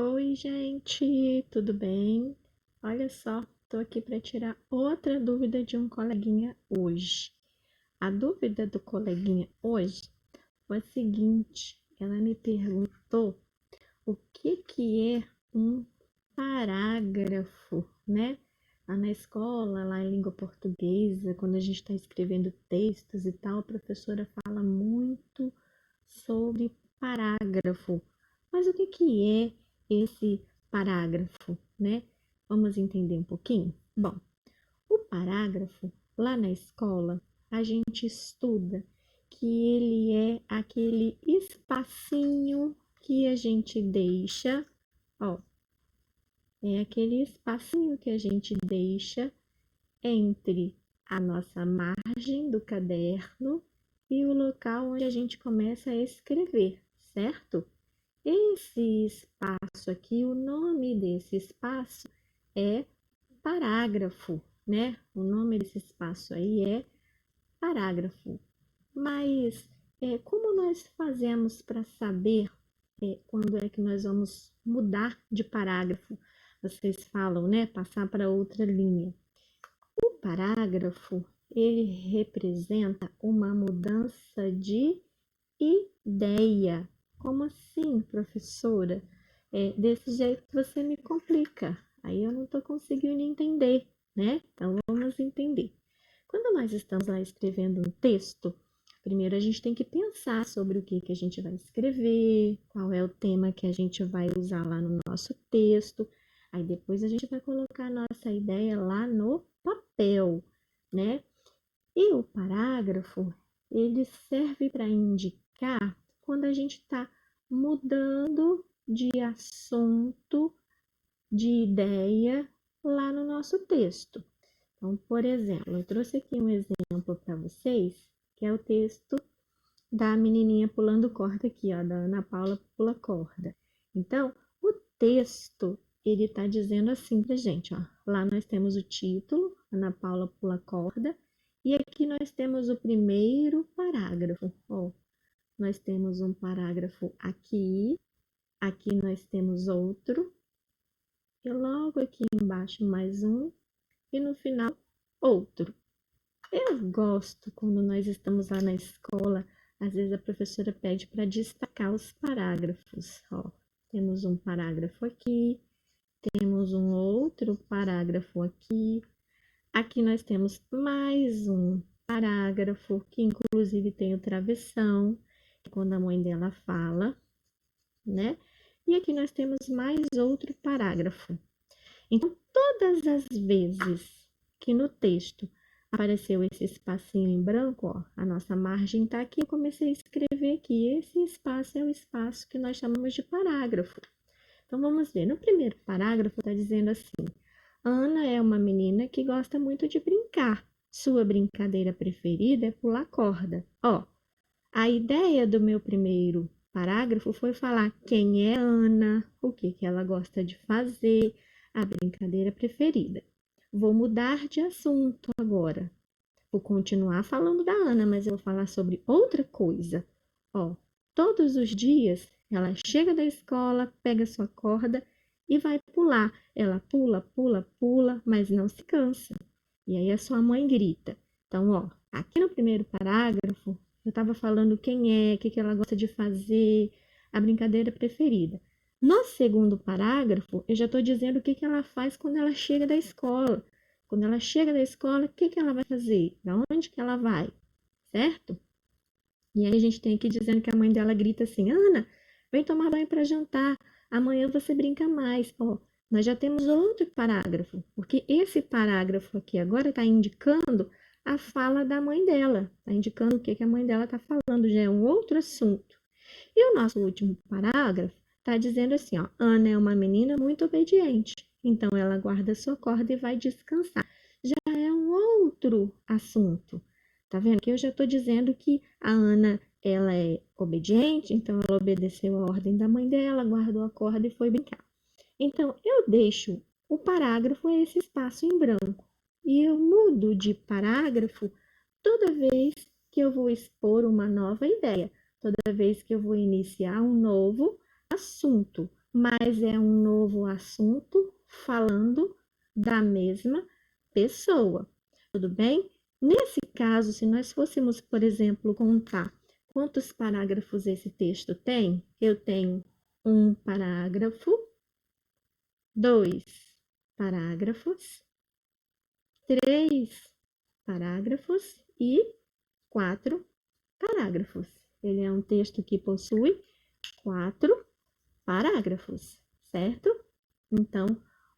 Oi, gente, tudo bem? Olha só, tô aqui para tirar outra dúvida de um coleguinha hoje. A dúvida do coleguinha hoje foi a seguinte: ela me perguntou o que é um parágrafo, né? Lá na escola, lá em língua portuguesa, quando a gente está escrevendo textos e tal, a professora fala muito sobre parágrafo. Mas o que é esse parágrafo, né? Vamos entender um pouquinho? Bom, o parágrafo, lá na escola, a gente estuda que ele é aquele espacinho que a gente deixa, ó, é aquele espacinho que a gente deixa entre a nossa margem do caderno e o local onde a gente começa a escrever, certo? Esse espaço aqui, o nome desse espaço é parágrafo, né? O nome desse espaço aí é parágrafo. Mas como nós fazemos para saber quando é que nós vamos mudar de parágrafo? Vocês falam, né? Passar para outra linha. O parágrafo, ele representa uma mudança de ideia. Como assim, professora? Desse jeito você me complica. Aí eu não estou conseguindo entender, né? Então vamos entender. Quando nós estamos lá escrevendo um texto, primeiro a gente tem que pensar sobre o que a gente vai escrever, qual é o tema que a gente vai usar lá no nosso texto. Aí depois a gente vai colocar a nossa ideia lá no papel, né? E o parágrafo, ele serve para indicar quando a gente está mudando de assunto, de ideia lá no nosso texto. Então, por exemplo, eu trouxe aqui um exemplo para vocês, que é o texto da menininha pulando corda aqui, ó, da Ana Paula Pula Corda. Então, o texto, ele está dizendo assim pra gente, ó. Lá nós temos o título, Ana Paula Pula Corda, e aqui nós temos o primeiro parágrafo, ó. Nós temos um parágrafo aqui nós temos outro, e logo aqui embaixo mais um, e no final outro. Eu gosto quando nós estamos lá na escola, às vezes a professora pede para destacar os parágrafos. Ó, temos um parágrafo aqui, temos um outro parágrafo aqui. Aqui nós temos mais um parágrafo, que inclusive tem o travessão, quando a mãe dela fala, né? E aqui nós temos mais outro parágrafo. Então, todas as vezes que no texto apareceu esse espacinho em branco, ó, a nossa margem está aqui, eu comecei a escrever aqui. Esse espaço é o espaço que nós chamamos de parágrafo. Então, vamos ver. No primeiro parágrafo está dizendo assim: Ana é uma menina que gosta muito de brincar. Sua brincadeira preferida é pular corda. Ó, a ideia do meu primeiro parágrafo foi falar quem é Ana, o que ela gosta de fazer, a brincadeira preferida. Vou mudar de assunto agora. Vou continuar falando da Ana, mas eu vou falar sobre outra coisa. Ó, todos os dias ela chega da escola, pega sua corda e vai pular. Ela pula, pula, pula, mas não se cansa. E aí a sua mãe grita. Então, ó, aqui no primeiro parágrafo, eu estava falando quem é, o que ela gosta de fazer, a brincadeira preferida. No segundo parágrafo, eu já estou dizendo o que ela faz quando ela chega da escola. Quando ela chega da escola, o que ela vai fazer? Para onde que ela vai? Certo? E aí a gente tem aqui dizendo que a mãe dela grita assim: Ana, vem tomar banho para jantar. Amanhã você brinca mais. Ó, nós já temos outro parágrafo, porque esse parágrafo aqui agora está indicando a fala da mãe dela. Está indicando o que a mãe dela está falando, já é um outro assunto. E o nosso último parágrafo está dizendo assim, ó, Ana é uma menina muito obediente, então ela guarda sua corda e vai descansar. Já é um outro assunto. Tá vendo que eu já estou dizendo que a Ana, ela é obediente, então ela obedeceu a ordem da mãe dela, guardou a corda e foi brincar. Então, eu deixo o parágrafo, esse espaço em branco, e eu mudo de parágrafo toda vez que eu vou expor uma nova ideia, toda vez que eu vou iniciar um novo assunto. mas é um novo assunto falando da mesma pessoa. Tudo bem? Nesse caso, se nós fôssemos, por exemplo, contar quantos parágrafos esse texto tem, eu tenho um parágrafo, 2 parágrafos, 3 parágrafos e 4 parágrafos. Ele é um texto que possui 4 parágrafos, certo? Então,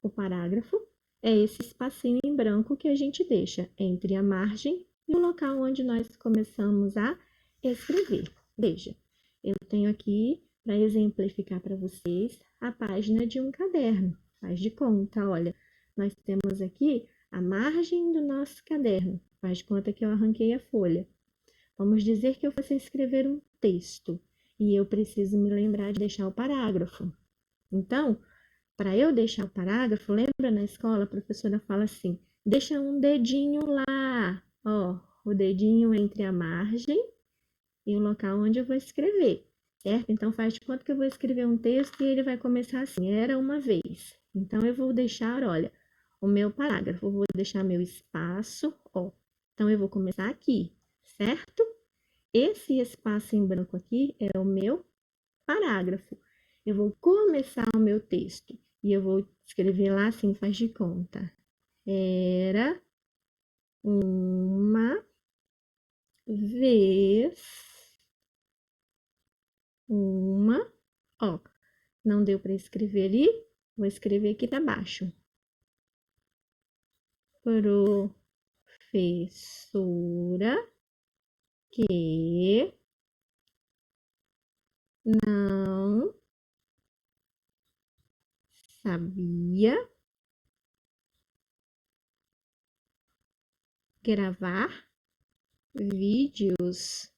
o parágrafo é esse espacinho em branco que a gente deixa entre a margem e o local onde nós começamos a escrever. Veja, eu tenho aqui, para exemplificar para vocês, a página de um caderno. Faz de conta, olha, nós temos aqui a margem do nosso caderno. Faz de conta que eu arranquei a folha. Vamos dizer que eu fosse escrever um texto e eu preciso me lembrar de deixar o parágrafo. Então, para eu deixar o parágrafo, lembra na escola a professora fala assim: deixa um dedinho lá, ó, o dedinho entre a margem e o local onde eu vou escrever, certo? Então faz de conta que eu vou escrever um texto e ele vai começar assim: era uma vez. Então eu vou deixar, olha, o meu parágrafo, eu vou deixar meu espaço, ó. Então eu vou começar aqui, certo? Esse espaço em branco aqui é o meu parágrafo. Eu vou começar o meu texto e eu vou escrever lá assim, faz de conta. Era uma vez uma, ó, não deu para escrever ali, vou escrever aqui para baixo. Professora que não sabia gravar vídeos,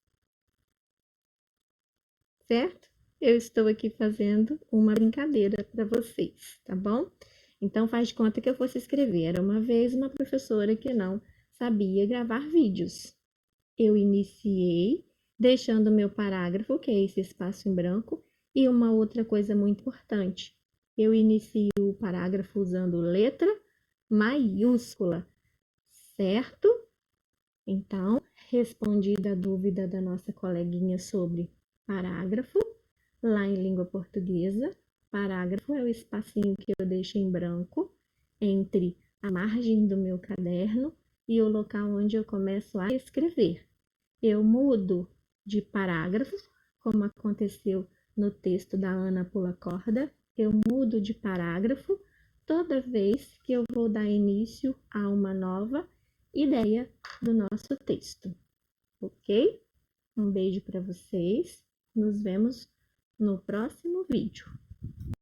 certo? Eu estou aqui fazendo uma brincadeira para vocês, tá bom? Então faz de conta que eu fosse escrever. Era uma vez uma professora que não sabia gravar vídeos. Eu iniciei deixando meu parágrafo, que é esse espaço em branco, e uma outra coisa muito importante. Eu inicio o parágrafo usando letra maiúscula, certo? Então, respondida a dúvida da nossa coleguinha sobre parágrafo, lá em língua portuguesa, parágrafo é o espacinho que eu deixo em branco entre a margem do meu caderno e o local onde eu começo a escrever. Eu mudo de parágrafo, como aconteceu no texto da Ana Pula Corda, eu mudo de parágrafo toda vez que eu vou dar início a uma nova ideia do nosso texto, ok? Um beijo para vocês, nos vemos no próximo vídeo.